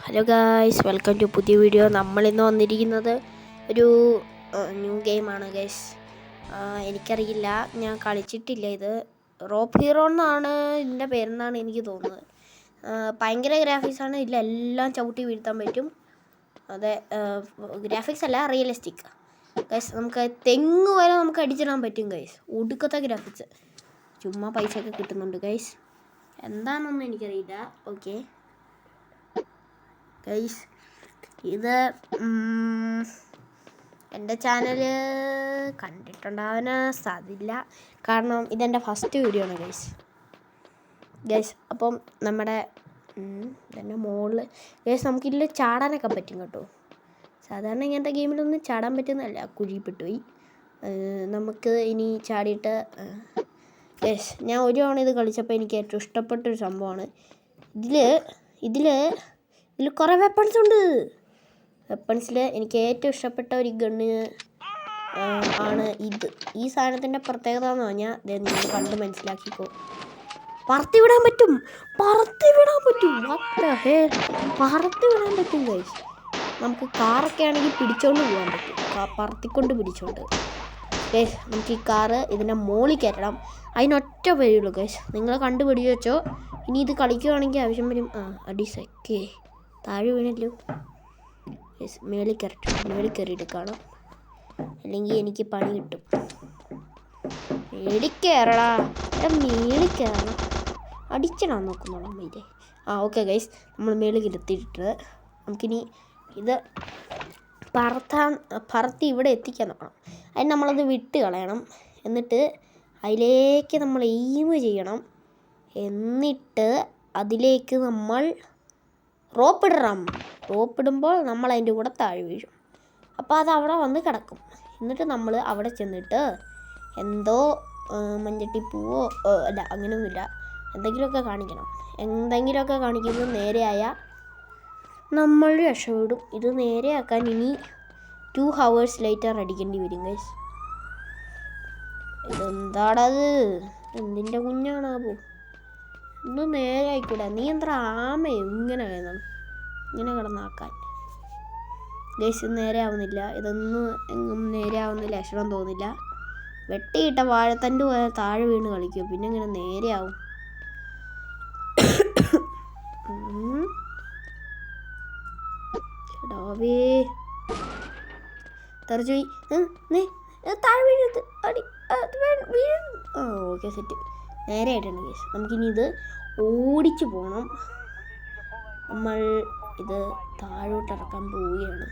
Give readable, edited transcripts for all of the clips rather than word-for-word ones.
Hello guys, welcome to പുതിയ video. നമ്മളിന്ന് വന്നിരിക്കുന്നത് ഒരു ന്യൂ ഗെയിമാണ് ഗൈസ്. എനിക്കറിയില്ല, ഞാൻ കളിച്ചിട്ടില്ല. ഇത് റോപ്പ് ഹീറോ എന്നാണ് ഇതിൻ്റെ പേരെന്നാണ് എനിക്ക് തോന്നുന്നത്. ഭയങ്കര ഗ്രാഫിക്സാണ്. ഇതിലെല്ലാം ചവിട്ടി വീഴ്ത്താൻ പറ്റും. അതെ, ഗ്രാഫിക്സ് അല്ല, റിയലിസ്റ്റിക് ഗൈസ്. നമുക്ക് തെങ്ങ് വരെ നമുക്ക് അടിച്ചിടാൻ പറ്റും ഗൈസ്. ഒടുക്കത്തെ ഗ്രാഫിക്സ്. ചുമ്മാ പൈസ ഒക്കെ കിട്ടുന്നുണ്ട് ഗൈസ്. എന്താണെന്നൊന്നും എനിക്കറിയില്ല. ഓക്കെ ഗൈസ്, ഇത് എൻ്റെ ചാനൽ കണ്ടിട്ടുണ്ടാവാൻ സാധ്യതയില്ല, കാരണം ഇതെൻ്റെ ഫസ്റ്റ് വീഡിയോ ആണ് ഗൈസ്. അപ്പം നമ്മുടെ ഇതിൻ്റെ മുകളിൽ ഗൈസ് നമുക്കിതിൽ ചാടാനൊക്കെ പറ്റും കേട്ടോ. സാധാരണ ഇങ്ങനത്തെ ഗെയിമിലൊന്നും ചാടാൻ പറ്റുന്നതല്ല, കുഴിപ്പെട്ടുപോയി. നമുക്ക് ഇനി ചാടിയിട്ട് ഗൈസ്, ഞാൻ ഒരു തവണ ഇത് കളിച്ചപ്പോൾ എനിക്ക് ഏറ്റവും ഇഷ്ടപ്പെട്ടൊരു സംഭവമാണ്. ഇതിൽ കുറേ വെപ്പൺസ് ഉണ്ട്. വെപ്പൺസിൽ എനിക്ക് ഏറ്റവും ഇഷ്ടപ്പെട്ട ഒരു ഗണ്ണ് ആണ് ഇത്. ഈ സാധനത്തിൻ്റെ പ്രത്യേകത എന്ന് പറഞ്ഞാൽ നിങ്ങൾ കണ്ട് മനസ്സിലാക്കിക്കോ. പറത്തി വിടാൻ പറ്റും ഗൈസ്. നമുക്ക് കാറൊക്കെ ആണെങ്കിൽ പിടിച്ചോണ്ട് പോകാൻ പറ്റും, പറത്തിക്കൊണ്ട് പിടിച്ചോണ്ട് ഗൈസ്. നമുക്ക് ഈ കാറ് ഇതിൻ്റെ മോളിൽ കയറ്റണം. അതിനൊറ്റ വഴിയുള്ളൂ ഗൈസ്. നിങ്ങൾ കണ്ടുപിടിച്ച് വെച്ചോ. ഇനി ഇത് കളിക്കുകയാണെങ്കിൽ ആവശ്യം വരും. അടിസൊക്കെ താഴെ വീണല്ലോ ഗൈസ്. മേളിൽ കയറിയിട്ട് കാണാം, അല്ലെങ്കിൽ എനിക്ക് പണി കിട്ടും. മേളിൽ കയറണം. അടിച്ചണം നോക്കുന്നുണ്ടോ മൈരെ. ഓക്കെ ഗൈസ്, നമ്മൾ മേളിൽ എത്തിയിട്ട് നമുക്കിനി ഇത് പറത്തി ഇവിടെ എത്തിക്കാൻ നോക്കണം. അതിന് നമ്മളത് വിട്ട് കളയണം. എന്നിട്ട് അതിലേക്ക് നമ്മൾ എയിം ചെയ്യണം. എന്നിട്ട് അതിലേക്ക് നമ്മൾ റോപ്പിടുമ്പോൾ നമ്മൾ അതിൻ്റെ കൂടെ താഴെ വീഴും. അപ്പോൾ അത് അവിടെ വന്ന് കിടക്കും. എന്നിട്ട് നമ്മൾ അവിടെ ചെന്നിട്ട് എന്തോ മഞ്ഞട്ടിപ്പൂവോ അല്ല, അങ്ങനെയൊന്നുമില്ല, എന്തെങ്കിലുമൊക്കെ കാണിക്കുന്നത് നേരെയായ നമ്മൾ രക്ഷപ്പെടും. ഇത് നേരെയാക്കാൻ ഇനി 2 hours later അടിക്കേണ്ടി വരും ഗൈസ്. ഇതെന്താടത്? എന്തിൻ്റെ കുഞ്ഞാണാവോ? ഒന്ന് നേരെ ആയിക്കൂടാ? നീ എന്താ ആമയോ ഇങ്ങനെ കിടന്നാക്കാൻ ഗൈസ്? നേരെ ആവുന്നില്ല. ഇതൊന്നും എങ്ങും നേരെ ആവുന്ന ലക്ഷണം തോന്നില്ല. വെട്ടിയിട്ട വാഴത്തണ്ട് പോലെ താഴെ വീണ് കളിക്കും, പിന്നെ ഇങ്ങനെ നേരെ ആവും. തെറിച്ചുപോയി. താഴെ വീഴരുത്. Okay, set. നേരെ ആയിട്ടാണ് ഗൈസ്. നമുക്കിനി ഇത് ഓടിച്ചു പോകണം. നമ്മൾ ഇത് താഴോട്ട് ഇറക്കാൻ പോവുകയാണ്.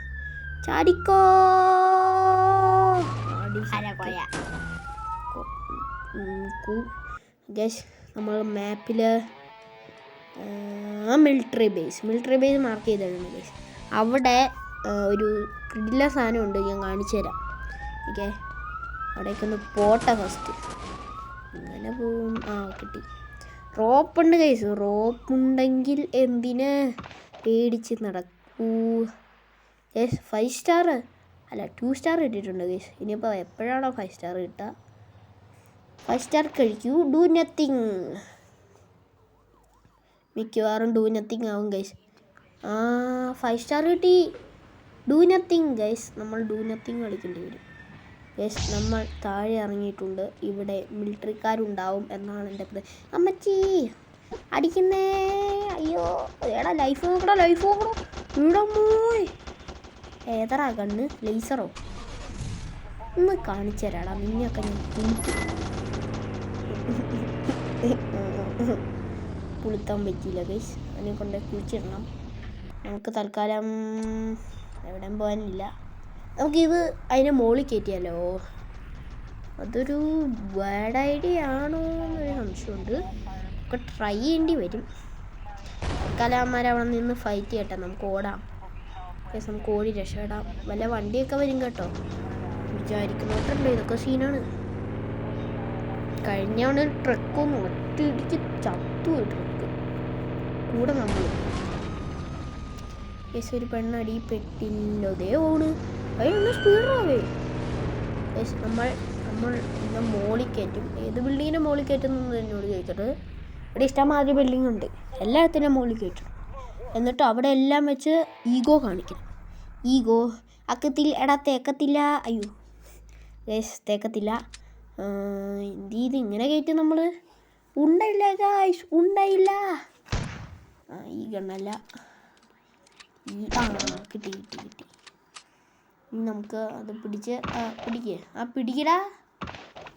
ചാടിക്കോ ഗൈസ്. നമ്മൾ മാപ്പിൽ മിലിറ്ററി ബേസ് മാർക്ക് ചെയ്തിട്ടുണ്ട് ഗൈസ്. അവിടെ ഒരു കിടില സാധനമുണ്ട്, ഞാൻ കാണിച്ചു തരാം. ഓക്കെ, അവിടേക്കൊന്ന് പോട്ടെ ഫസ്റ്റ്. അങ്ങനെ പോവും. കിട്ടി. റോപ്പുണ്ട് ഗൈസ്. റോപ്പുണ്ടെങ്കിൽ എന്തിന് പേടിച്ച് നടക്കൂ ഗൈസ്. 5 സ്റ്റാർ അല്ല, 2 സ്റ്റാർ കിട്ടിയിട്ടുണ്ട് ഗൈസ്. ഇനിയിപ്പോൾ എപ്പോഴാണോ 5 സ്റ്റാർ കിട്ടുക? 5 സ്റ്റാർ കഴിക്കൂ. Do nothing. മിക്കവാറും ഡു നത്തിങ് ആവും ഗൈസ്. 5 സ്റ്റാർ കിട്ടി. Do nothing guys. നമ്മൾ ഡു നത്തിങ് കളിക്കേണ്ടി വരും ഗൈസ്. നമ്മൾ താഴെ ഇറങ്ങിയിട്ടുണ്ട്. ഇവിടെ മിലിറ്ററിക്കാരുണ്ടാവും എന്നാണ് എൻ്റെ അമ്മച്ചി അടിക്കുന്നേ. അയ്യോ എടാ, ലൈഫ് നോക്കണോ ഇവിടെ മോയ്. ഏതറാ കണ്ണ്? ലേസറോ? ഒന്ന് കാണിച്ചു തരാടാ നിന്നെയൊക്കെ ഞാൻ കുളിക്കാൻ പറ്റിയില്ല ഗൈസ്. അതിനെ കൊണ്ട് കുളിച്ചിടണം. നമുക്ക് തൽക്കാലം എവിടെയും പോകാനില്ല. നമുക്കിത് അതിനെ മോളിൽ കയറ്റിയാലോ? അതൊരു ബാഡ് ഐഡിയ ആണോ എന്നൊരു സംശയമുണ്ട്. നമുക്ക് ട്രൈ ചെയ്യേണ്ടി വരും. തൽക്കാലം അവിടെ നിന്ന് ഫൈറ്റ് ചെയ്യട്ടെ. നമുക്ക് ഓടാം ഗൈസ്. നമുക്ക് ഓടി രക്ഷപ്പെടാം. വല്ല വണ്ടിയൊക്കെ വരും കേട്ടോ. വിചാരിക്കുന്നോട്ടല്ലോ, ഇതൊക്കെ സീനാണ്. കഴിഞ്ഞാണ് ട്രക്കൊന്ന് ഒറ്റയിടിച്ച് ചത്തുപോയി ട്രക്ക് കൂടെ. നമ്മൾ ഗൈസ് ഒരു പെണ്ണടി പെട്ടില്ലോ. ദേ ഓണ്. അതിനൊന്ന് സ്പീഡാവേ ഗൈസ്. നമ്മൾ ഇന്ന് മോളിൽ കയറ്റും. ഏത് ബിൽഡിങ്ങിൻ്റെ മോളിൽ കയറ്റുന്നു എന്നോട് ചോദിച്ചിട്ട്. ഇവിടെ ഇഷ്ടംമാതിരി ബിൽഡിംഗ് ഉണ്ട്, എല്ലാത്തിനും മുകളിൽ കയറ്റും. എന്നിട്ട് അവിടെ എല്ലാം വെച്ച് ഈഗോ കാണിക്കണം. ഈഗോ എടാ തേക്കത്തില്ല. അയ്യോ ഗൈസ് തേക്കത്തില്ല. ഇത് ഇങ്ങനെ കയറ്റും നമ്മൾ. ഉണ്ടായില്ല ഗൈസ്, ഉണ്ടായില്ല. ഈ ഗണ്ണല്ല. കിട്ടി. ഇനി നമുക്ക് അത് പിടിക്കടാ.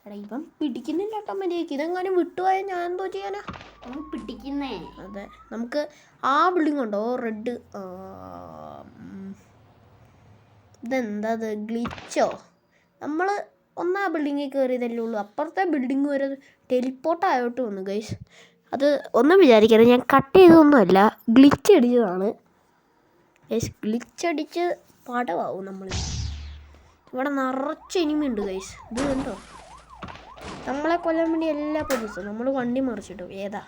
എടാ ഇപ്പം പിടിക്കുന്നില്ല ഓട്ടോമാറ്റിക്. ഇതെങ്ങാനും വിട്ടുപോയാൽ ഞാൻ എന്തോ ചെയ്യാനാ? പിടിക്കുന്നേ. അതെ, നമുക്ക് ആ ബിൽഡിംഗ് ഉണ്ടോ റെഡ്? ഇതെന്താ അത്, ഗ്ലിച്ചോ? നമ്മൾ ഒന്നാ ബിൽഡിങ്ങിൽ കയറിയതല്ലേ ഉള്ളൂ. അപ്പുറത്തെ ബിൽഡിങ് വരെ ടെലിപ്പോർട്ടായോട്ട് വന്നു ഗൈസ്. അത് ഒന്നും വിചാരിക്കരുത്, ഞാൻ കട്ട് ചെയ്തൊന്നുമല്ല, ഗ്ലിച്ച് അടിച്ചതാണ് ഗൈസ്. ഗ്ലിച്ചടിച്ച് പടവാവും നമ്മൾ. ഇവിടെ നിറച്ച് എനിമിയുണ്ട് ഗൈസ്. ഇത് കണ്ടോ? നമ്മളെ കൊല്ലാൻ വേണ്ടി എല്ലാ പോലീസും. നമ്മൾ വണ്ടി മറിച്ചിട്ടു. ഏതാ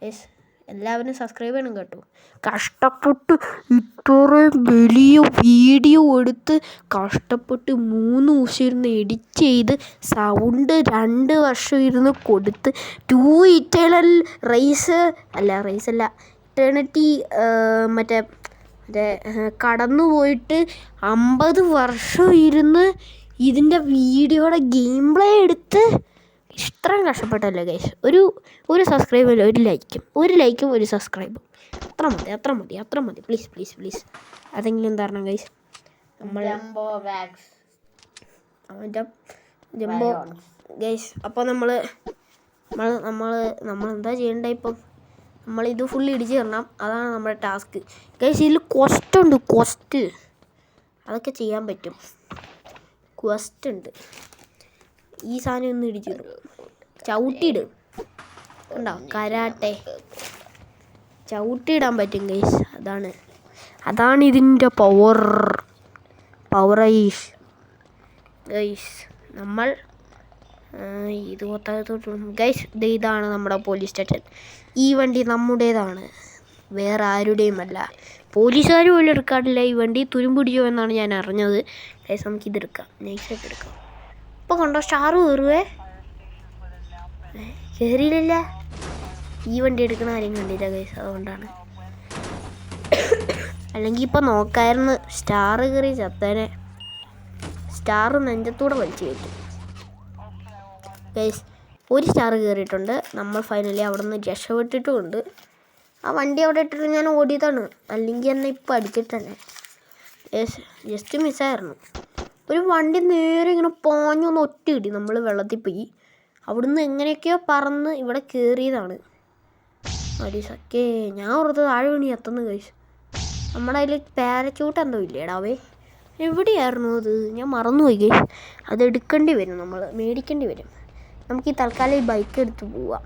ഗൈസ്? എല്ലാവരും സബ്സ്ക്രൈബ് ചെയ്യണം കേട്ടോ. കഷ്ടപ്പെട്ട് ഇത്രയും വലിയ വീഡിയോ എടുത്ത് കഷ്ടപ്പെട്ട് 3 ദിവസം ഇരുന്ന് എഡിറ്റ് ചെയ്ത് സൗണ്ട് 2 വർഷം ഇരുന്ന് കൊടുത്ത് 2 ഇറ്റേണൽ ഇറ്റേണിറ്റി മറ്റേ കടന്നു പോയിട്ട് 50 വർഷം ഇരുന്ന് ഇതിൻ്റെ വീഡിയോയുടെ ഗെയിം പ്ലേ എടുത്ത് ഇത്രയും കഷ്ടപ്പെട്ടല്ലേ ഗൈസ്. ഒരു സബ്സ്ക്രൈബില്ല, ഒരു ലൈക്കും ഒരു സബ്സ്ക്രൈബും. അത്ര മതി പ്ലീസ്. അതെങ്കിലും തരണം ഗൈസ്. നമ്മൾ ജംബോ ഗൈസ്. അപ്പോൾ നമ്മൾ എന്താ ചെയ്യേണ്ടത് ഇപ്പം? നമ്മളിത് ഫുള്ള് ഇടിച്ച് തരണം. അതാണ് നമ്മുടെ ടാസ്ക് ഗൈസ്. ഇതിൽ ക്വസ്റ്റ് അതൊക്കെ ചെയ്യാൻ പറ്റും. ക്വസ്റ്റ് ഉണ്ട്. ഈ സാധനം ഒന്ന് ഇടിച്ചിടും, ചവിട്ടിയിടും. ഉണ്ടോ? കരാട്ടെ ചവിട്ടിയിടാൻ പറ്റും ഗൈസ്. അതാണ് ഇതിൻ്റെ പവർ ഗൈസ്. നമ്മൾ ഇത് ഗൈസ്. ഇതാണ് നമ്മുടെ പോലീസ് സ്റ്റേഷൻ. ഈ വണ്ടി നമ്മുടേതാണ്, വേറെ ആരുടെയുമല്ല. പോലീസുകാർ പോലും എടുക്കാറില്ല ഈ വണ്ടി. തുരുമ്പിടിച്ചോ എന്നാണ് ഞാൻ അറിഞ്ഞത് ഗൈസ്. നമുക്കിതെടുക്കാം, നൈസായിട്ട് എടുക്കാം. ഇപ്പോൾ കണ്ടോ സ്റ്റാർ കയറുവേ? കയറിയില്ല. ഈ വണ്ടി എടുക്കണ ആരെയും കണ്ടില്ല ഗൈസ്, അതുകൊണ്ടാണ്. അല്ലെങ്കിൽ ഇപ്പം നോക്കായിരുന്നു, സ്റ്റാർ കയറി ചത്തേനെ. സ്റ്റാർ നെഞ്ചത്തൂടെ വലിച്ചു കയറ്റും ഗൈസ്. ഒരു സ്റ്റാർ കയറിയിട്ടുണ്ട്. നമ്മൾ ഫൈനലി അവിടെ നിന്ന് രക്ഷപ്പെട്ടിട്ടുമുണ്ട്. ആ വണ്ടി അവിടെ ഇട്ടിട്ട് ഞാൻ ഓടിയതാണ്, അല്ലെങ്കിൽ എന്നെ ഇപ്പം അടിച്ചിട്ടന്നെ. ജസ്റ്റ് മിസ്സായിരുന്നു. ഒരു വണ്ടി നേരെ ഇങ്ങനെ പോഞ്ഞൊന്ന് ഒറ്റ ഇടി. നമ്മൾ വെള്ളത്തിൽ പോയി. അവിടുന്ന് എങ്ങനെയൊക്കെയോ പറന്ന് ഇവിടെ കയറിയതാണ്. അടിസക്കേ ഞാൻ ഓർത്ത് താഴെ വീണി എത്തുന്നു ഗൈസ്. നമ്മുടെ അതിൽ പാരച്യൂട്ട് എന്തോ ഇല്ലേടാവേ? എവിടെയായിരുന്നു അത്? ഞാൻ മറന്നുപോയി ഗൈസ്. അത് എടുക്കേണ്ടി വരും, നമ്മൾ മേടിക്കേണ്ടി വരും. നമുക്ക് ഈ തൽക്കാലം ഈ ബൈക്ക് എടുത്ത് പോവാം.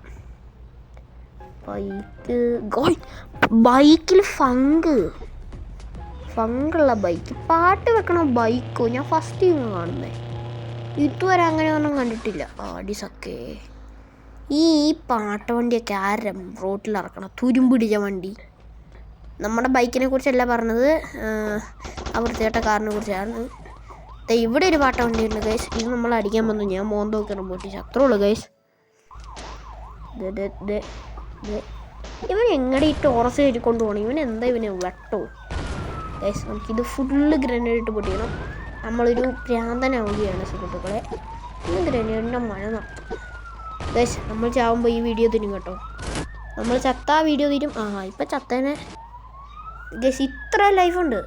ബൈക്കിൽ ഫങ്കുള്ള ബൈക്ക്. പാട്ട് വെക്കണ ബൈക്കോ? ഞാൻ ഫസ്റ്റ് ടൈം കാണുന്നേ. ഇതുവരെ അങ്ങനെ ഒന്നും കണ്ടിട്ടില്ല. അടിസക്കേ ഈ പാട്ട വണ്ടിയൊക്കെ ആരും റോട്ടിൽ ഇറക്കണം? തുരുമ്പിടിച്ച വണ്ടി. നമ്മുടെ ബൈക്കിനെ കുറിച്ചല്ല പറഞ്ഞത്, ആ വൃത്തികെട്ട കാറിനെ കുറിച്ചാണ്. ഇവിടെ ഒരു പാട്ട വണ്ടിയുണ്ട് ഗൈസ്. ഇത് നമ്മൾ അടിക്കാൻ വന്നു. ഞാൻ മോന്തോക്കി പൊട്ടിച്ച് അത്രേ ഉള്ളൂ ഗൈസ്. ഇവൻ എങ്ങനെ ഈ ടോറസ് കയറ്റി കൊണ്ടുപോകണം? ഇവനെ വെട്ടോ ഗൈസ്. നമുക്കിത് ഫുള്ള് ഗ്രനേഡ് ഇട്ട് പൊട്ടിക്കണം. നമ്മളൊരു ഭ്രാന്തനാവുകയാണ് സുഹൃത്തുക്കളെ. ഇന്ന് ഗ്രനേഡിൻ്റെ മഴ നടത്തും ഗൈസ്. നമ്മൾ ചാവുമ്പോൾ ഈ വീഡിയോ തരും കേട്ടോ. നമ്മൾ ചത്താ വീഡിയോ തരും. ഇപ്പം ചത്തേനെ ഗൈസ്. ഇത്ര ലൈഫുണ്ട്.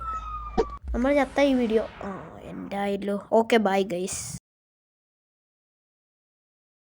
നമ്മൾ ചത്ത ഈ വീഡിയോ എന്തായാലും. Okay bye guys.